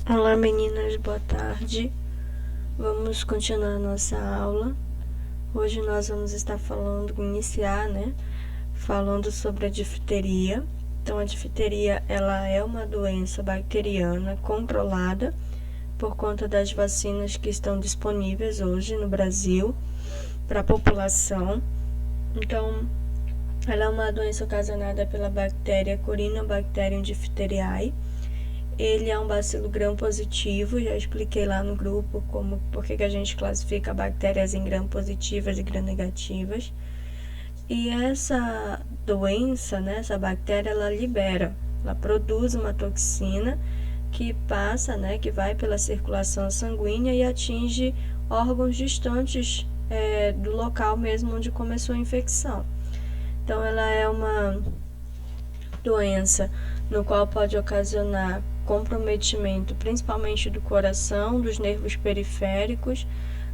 Olá meninas, boa tarde. Vamos continuar a nossa aula. Hoje nós vamos estar iniciar, falando sobre a difteria. Então a difteria, ela é uma doença bacteriana controlada por conta das vacinas que estão disponíveis hoje no Brasil para a população. Então, ela é uma doença ocasionada pela bactéria Corynebacterium diphtheriae. Ele é um bacilo gram-positivo, já expliquei lá no grupo por que a gente classifica bactérias em gram-positivas e gram-negativas. E essa doença, essa bactéria, ela produz uma toxina que passa, que vai pela circulação sanguínea e atinge órgãos distantes do local mesmo onde começou a infecção. Então, ela é uma doença no qual pode ocasionar comprometimento principalmente do coração, dos nervos periféricos,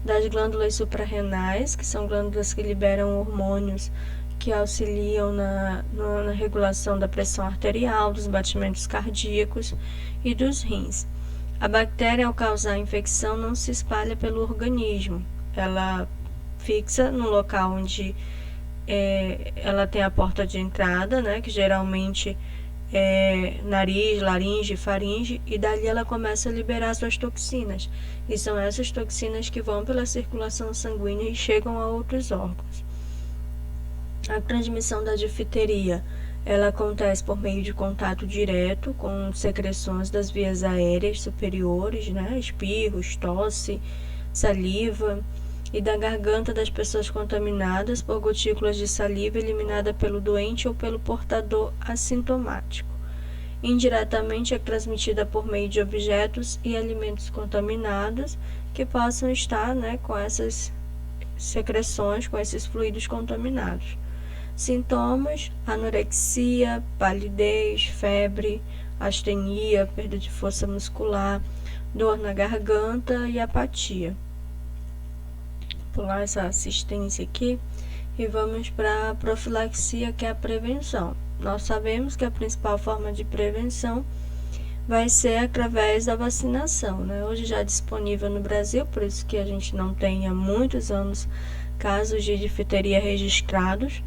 das glândulas suprarrenais, que são glândulas que liberam hormônios que auxiliam na regulação da pressão arterial, dos batimentos cardíacos e dos rins. A bactéria, ao causar infecção, não se espalha pelo organismo. Ela fixa no local onde ela tem a porta de entrada, que geralmente é nariz, laringe, faringe, e dali ela começa a liberar suas toxinas. E são essas toxinas que vão pela circulação sanguínea e chegam a outros órgãos. A transmissão da difteria, ela acontece por meio de contato direto com secreções das vias aéreas superiores, espirros, tosse, saliva, e da garganta das pessoas contaminadas por gotículas de saliva eliminada pelo doente ou pelo portador assintomático. Indiretamente é transmitida por meio de objetos e alimentos contaminados que possam estar com essas secreções, com esses fluidos contaminados. Sintomas: anorexia, palidez, febre, astenia, perda de força muscular, dor na garganta e apatia. Pular essa assistência aqui e vamos para a profilaxia, que é a prevenção. Nós sabemos que a principal forma de prevenção vai ser através da vacinação, Hoje já é disponível no Brasil, por isso que a gente não tem há muitos anos casos de difteria registrados,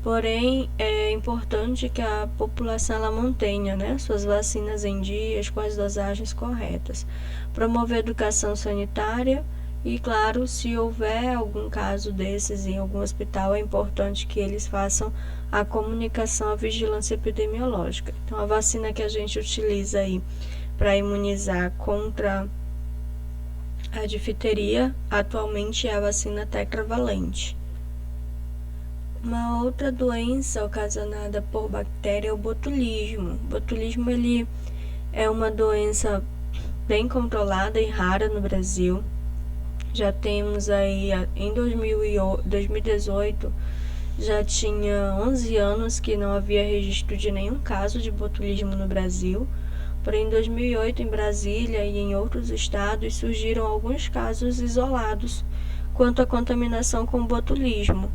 porém é importante que a população ela mantenha suas vacinas em dias com as dosagens corretas. Promover educação sanitária. E, claro, se houver algum caso desses em algum hospital, é importante que eles façam a comunicação à vigilância epidemiológica. Então, a vacina que a gente utiliza aí para imunizar contra a difteria, atualmente é a vacina tetravalente. Uma outra doença ocasionada por bactéria é o botulismo. O botulismo ele é uma doença bem controlada e rara no Brasil. Já temos aí, em 2018, já tinha 11 anos que não havia registro de nenhum caso de botulismo no Brasil. Porém, em 2008, em Brasília e em outros estados, surgiram alguns casos isolados quanto à contaminação com botulismo.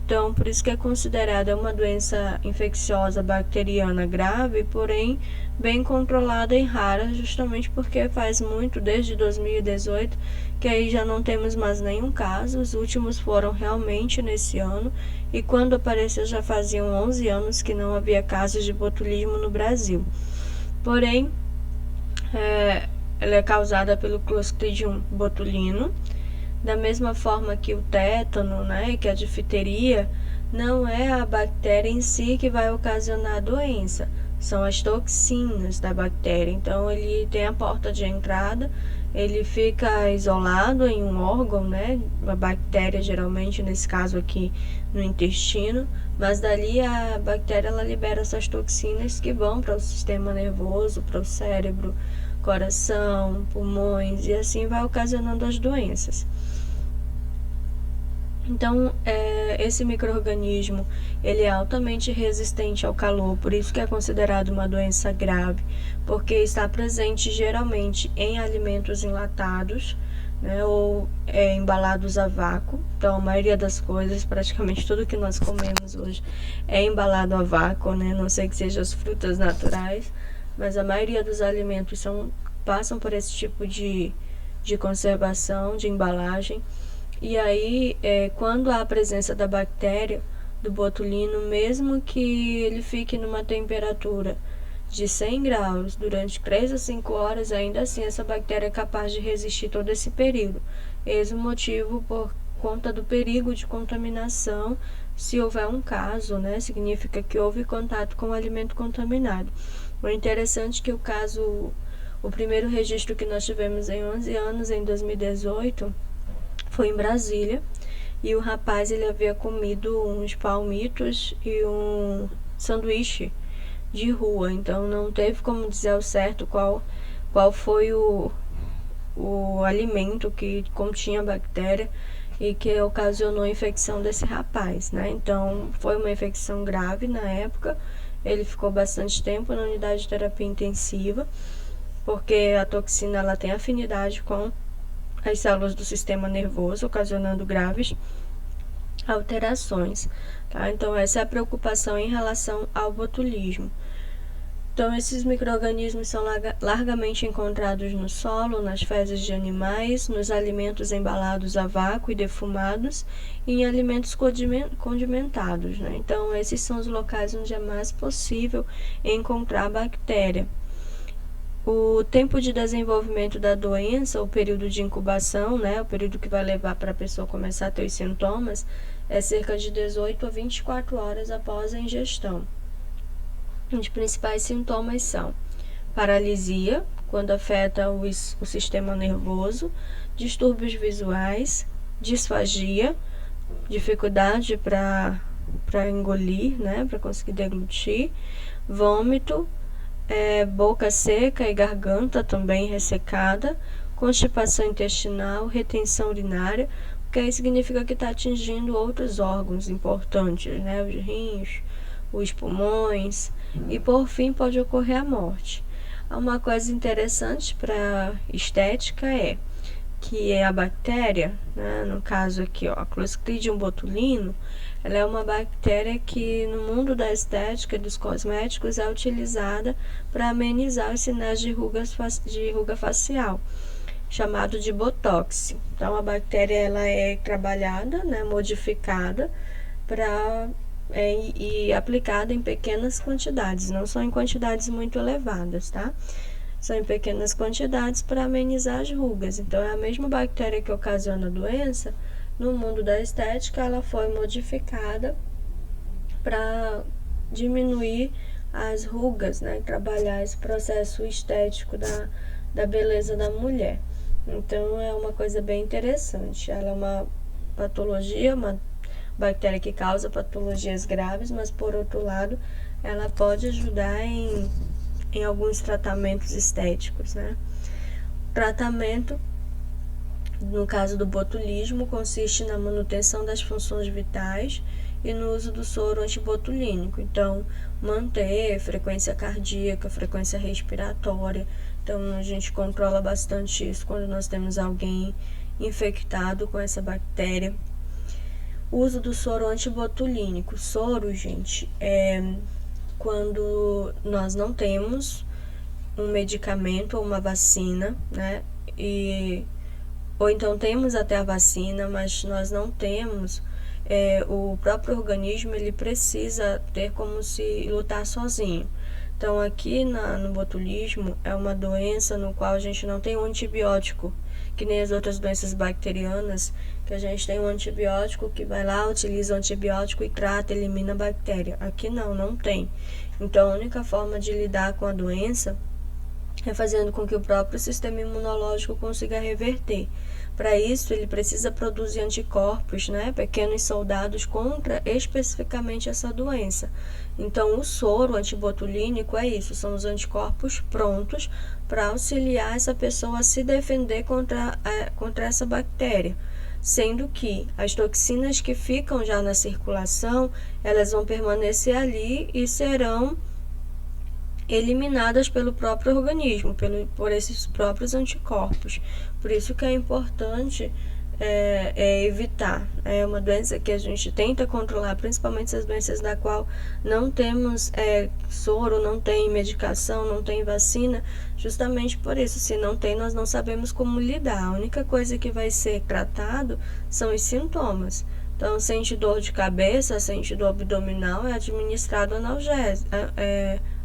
Então, por isso que é considerada uma doença infecciosa bacteriana grave, porém bem controlada e rara, justamente porque faz muito, desde 2018, que aí já não temos mais nenhum caso. Os últimos foram realmente nesse ano, e quando apareceu já faziam 11 anos que não havia casos de botulismo no Brasil. Porém, ela é causada pelo Clostridium botulino. Da mesma forma que o tétano, e que a difteria, não é a bactéria em si que vai ocasionar a doença, são as toxinas da bactéria. Então, ele tem a porta de entrada, ele fica isolado em um órgão, a bactéria geralmente, nesse caso aqui, no intestino, mas dali a bactéria ela libera essas toxinas que vão para o sistema nervoso, para o cérebro, coração, pulmões, e assim vai ocasionando as doenças. Então, esse micro-organismo ele é altamente resistente ao calor, por isso que é considerado uma doença grave, porque está presente geralmente em alimentos enlatados, ou embalados a vácuo. Então, a maioria das coisas, praticamente tudo que nós comemos hoje é embalado a vácuo, não sei que sejam as frutas naturais, mas a maioria dos alimentos são passam por esse tipo de conservação, de embalagem. E aí, quando há a presença da bactéria, do botulino, mesmo que ele fique numa temperatura de 100 graus durante 3 a 5 horas, ainda assim essa bactéria é capaz de resistir todo esse período. Esse é o motivo por conta do perigo de contaminação. Se houver um caso, né, significa que houve contato com o alimento contaminado. O interessante é que o primeiro registro que nós tivemos em 11 anos, em 2018, foi em Brasília, e o rapaz ele havia comido uns palmitos e um sanduíche de rua, então não teve como dizer ao certo qual foi o alimento que continha bactéria e que ocasionou a infecção desse rapaz, né? Então foi uma infecção grave na época, ele ficou bastante tempo na unidade de terapia intensiva, porque a toxina ela tem afinidade com as células do sistema nervoso, ocasionando graves alterações, tá? Então essa é a preocupação em relação ao botulismo. Então esses micro-organismos são largamente encontrados no solo, nas fezes de animais, nos alimentos embalados a vácuo e defumados e em alimentos condimentados, né? Então esses são os locais onde é mais possível encontrar bactéria. O tempo de desenvolvimento da doença, o período de incubação, né, o período que vai levar para a pessoa começar a ter os sintomas, é cerca de 18 a 24 horas após a ingestão. Os principais sintomas são paralisia, quando afeta o sistema nervoso, distúrbios visuais, disfagia, dificuldade para engolir, né, para conseguir deglutir, vômito, boca seca e garganta também ressecada, constipação intestinal, retenção urinária, porque aí significa que está atingindo outros órgãos importantes, né? Os rins, os pulmões, e por fim pode ocorrer a morte. Uma coisa interessante para estética é que a bactéria, né, no caso aqui, ó, a Clostridium botulinum, ela é uma bactéria que no mundo da estética e dos cosméticos é utilizada para amenizar os sinais de ruga facial, chamado de botox. Então a bactéria ela é trabalhada, né, modificada e aplicada em pequenas quantidades, não são em quantidades muito elevadas, tá? São em pequenas quantidades para amenizar as rugas. Então é a mesma bactéria que ocasiona a doença. No mundo da estética, ela foi modificada para diminuir as rugas, né? Trabalhar esse processo estético da beleza da mulher. Então, é uma coisa bem interessante. Ela é uma patologia, uma bactéria que causa patologias graves, mas, por outro lado, ela pode ajudar em alguns tratamentos estéticos, né? Tratamento, no caso do botulismo, consiste na manutenção das funções vitais e no uso do soro antibotulínico. Então, manter frequência cardíaca, frequência respiratória. Então, a gente controla bastante isso quando nós temos alguém infectado com essa bactéria. O uso do soro antibotulínico. Soro, gente, é quando nós não temos um medicamento ou uma vacina, né? Ou então temos até a vacina, mas nós não temos, o próprio organismo ele precisa ter como se lutar sozinho. Então aqui no botulismo é uma doença no qual a gente não tem um antibiótico, que nem as outras doenças bacterianas, que a gente tem um antibiótico que vai lá, utiliza o antibiótico e trata, elimina a bactéria. Aqui não tem. Então a única forma de lidar com a doença é fazendo com que o próprio sistema imunológico consiga reverter. Para isso, ele precisa produzir anticorpos, né, pequenos soldados contra especificamente essa doença. Então, o soro antibotulínico é isso, são os anticorpos prontos para auxiliar essa pessoa a se defender contra essa bactéria. Sendo que as toxinas que ficam já na circulação, elas vão permanecer ali e serão eliminadas pelo próprio organismo, por esses próprios anticorpos. Por isso que é importante é evitar. É uma doença que a gente tenta controlar, principalmente as doenças da qual não temos soro, não tem medicação, não tem vacina, justamente por isso. Se não tem, nós não sabemos como lidar. A única coisa que vai ser tratado são os sintomas. Então, sente dor de cabeça, sente dor abdominal, é administrado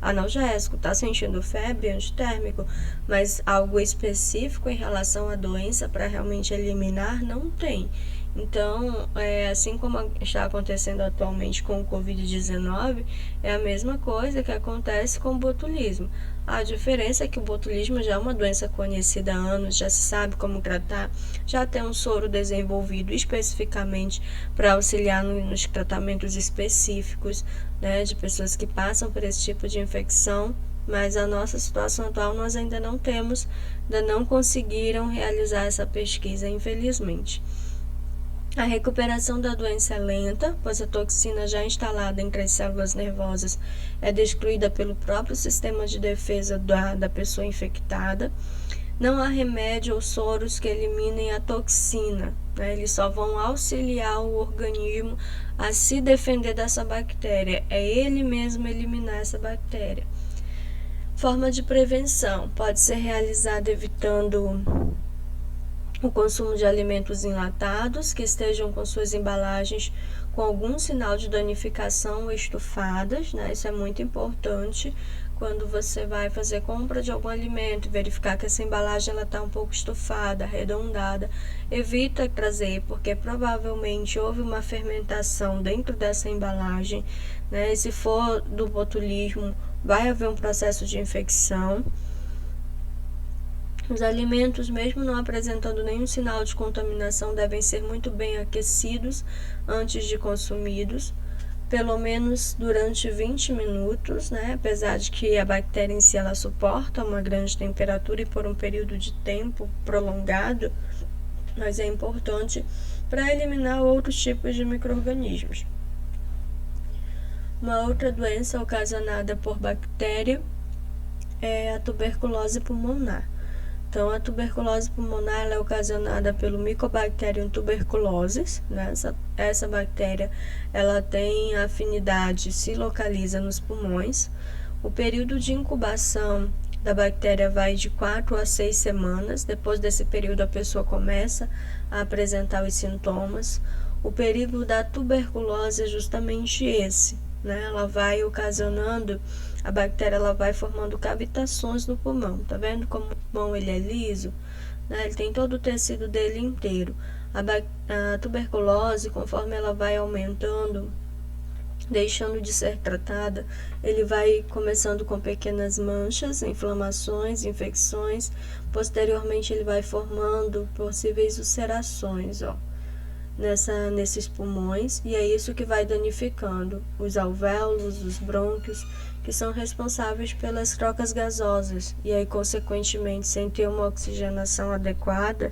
analgésico, tá sentindo febre, antitérmico, mas algo específico em relação à doença para realmente eliminar, não tem. Então, assim como está acontecendo atualmente com o Covid-19, é a mesma coisa que acontece com o botulismo. A diferença é que o botulismo já é uma doença conhecida há anos, já se sabe como tratar, já tem um soro desenvolvido especificamente para auxiliar nos tratamentos específicos, né, de pessoas que passam por esse tipo de infecção. Mas a nossa situação atual nós ainda não temos, ainda não conseguiram realizar essa pesquisa, infelizmente. A recuperação da doença é lenta, pois a toxina já instalada entre as células nervosas é destruída pelo próprio sistema de defesa da pessoa infectada. Não há remédio ou soros que eliminem a toxina, né? Eles só vão auxiliar o organismo a se defender dessa bactéria. É ele mesmo eliminar essa bactéria. Forma de prevenção pode ser realizada evitando o consumo de alimentos enlatados que estejam com suas embalagens com algum sinal de danificação ou estufadas, né? Isso é muito importante quando você vai fazer compra de algum alimento, verificar que essa embalagem ela está um pouco estufada, arredondada. Evita trazer, porque provavelmente houve uma fermentação dentro dessa embalagem, né? E se for do botulismo, vai haver um processo de infecção. Os alimentos, mesmo não apresentando nenhum sinal de contaminação, devem ser muito bem aquecidos antes de consumidos, pelo menos durante 20 minutos, né? Apesar de que a bactéria em si ela suporta uma grande temperatura e por um período de tempo prolongado, mas é importante para eliminar outros tipos de micro-organismos. Uma outra doença ocasionada por bactéria é a tuberculose pulmonar. Então, a tuberculose pulmonar é ocasionada pelo Mycobacterium tuberculosis, né? Essa bactéria ela tem afinidade, se localiza nos pulmões. O período de incubação da bactéria vai de 4 a 6 semanas. Depois desse período, a pessoa começa a apresentar os sintomas. O perigo da tuberculose é justamente esse, né? Ela vai ocasionando, a bactéria ela vai formando cavitações no pulmão. Tá vendo como o pulmão ele é liso? Né? Ele tem todo o tecido dele inteiro. A tuberculose, conforme ela vai aumentando, deixando de ser tratada, ele vai começando com pequenas manchas, inflamações, infecções. Posteriormente, ele vai formando possíveis ulcerações, nesses pulmões, e é isso que vai danificando os alvéolos, os brônquios, que são responsáveis pelas trocas gasosas, e aí, consequentemente, sem ter uma oxigenação adequada,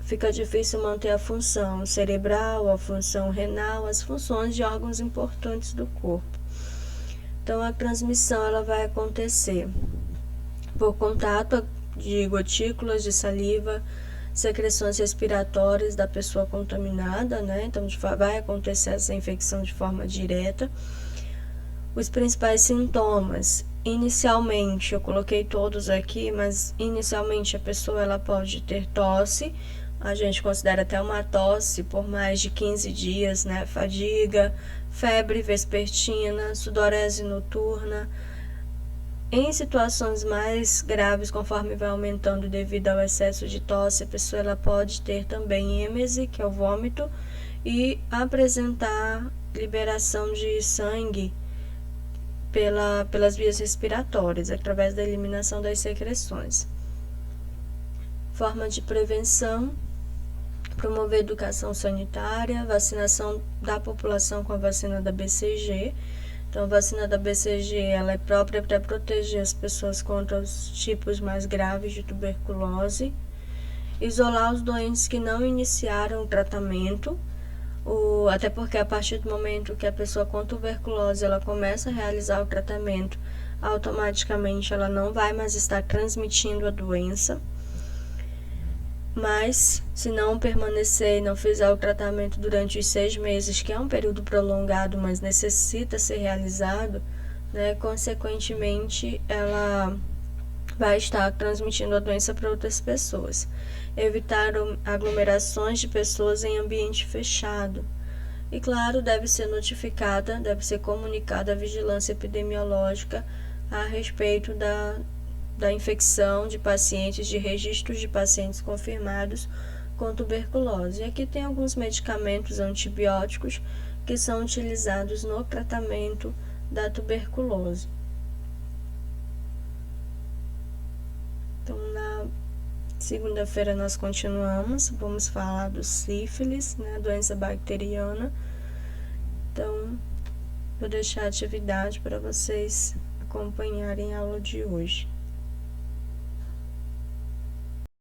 fica difícil manter a função cerebral, a função renal, as funções de órgãos importantes do corpo. Então, a transmissão ela vai acontecer por contato de gotículas de saliva, secreções respiratórias da pessoa contaminada, né? Então, vai acontecer essa infecção de forma direta. Os principais sintomas, inicialmente, eu coloquei todos aqui, mas inicialmente a pessoa ela pode ter tosse, a gente considera até uma tosse por mais de 15 dias, né? Fadiga, febre vespertina, sudorese noturna. Em situações mais graves, conforme vai aumentando devido ao excesso de tosse, a pessoa ela pode ter também êmese, que é o vômito, e apresentar liberação de sangue pelas vias respiratórias, através da eliminação das secreções. Forma de prevenção: promover educação sanitária, vacinação da população com a vacina da BCG. Então, a vacina da BCG ela é própria para proteger as pessoas contra os tipos mais graves de tuberculose. Isolar os doentes que não iniciaram o tratamento, até porque a partir do momento que a pessoa com tuberculose ela começa a realizar o tratamento, automaticamente ela não vai mais estar transmitindo a doença. Mas, se não permanecer e não fizer o tratamento durante os 6 meses, que é um período prolongado, mas necessita ser realizado, né, consequentemente, ela vai estar transmitindo a doença para outras pessoas. Evitar aglomerações de pessoas em ambiente fechado. E, claro, deve ser comunicada a vigilância epidemiológica a respeito da infecção de pacientes, de registros de pacientes confirmados com tuberculose. E aqui tem alguns medicamentos antibióticos que são utilizados no tratamento da tuberculose. Então, na segunda-feira nós continuamos, vamos falar do sífilis, né, doença bacteriana. Então, vou deixar a atividade para vocês acompanharem a aula de hoje.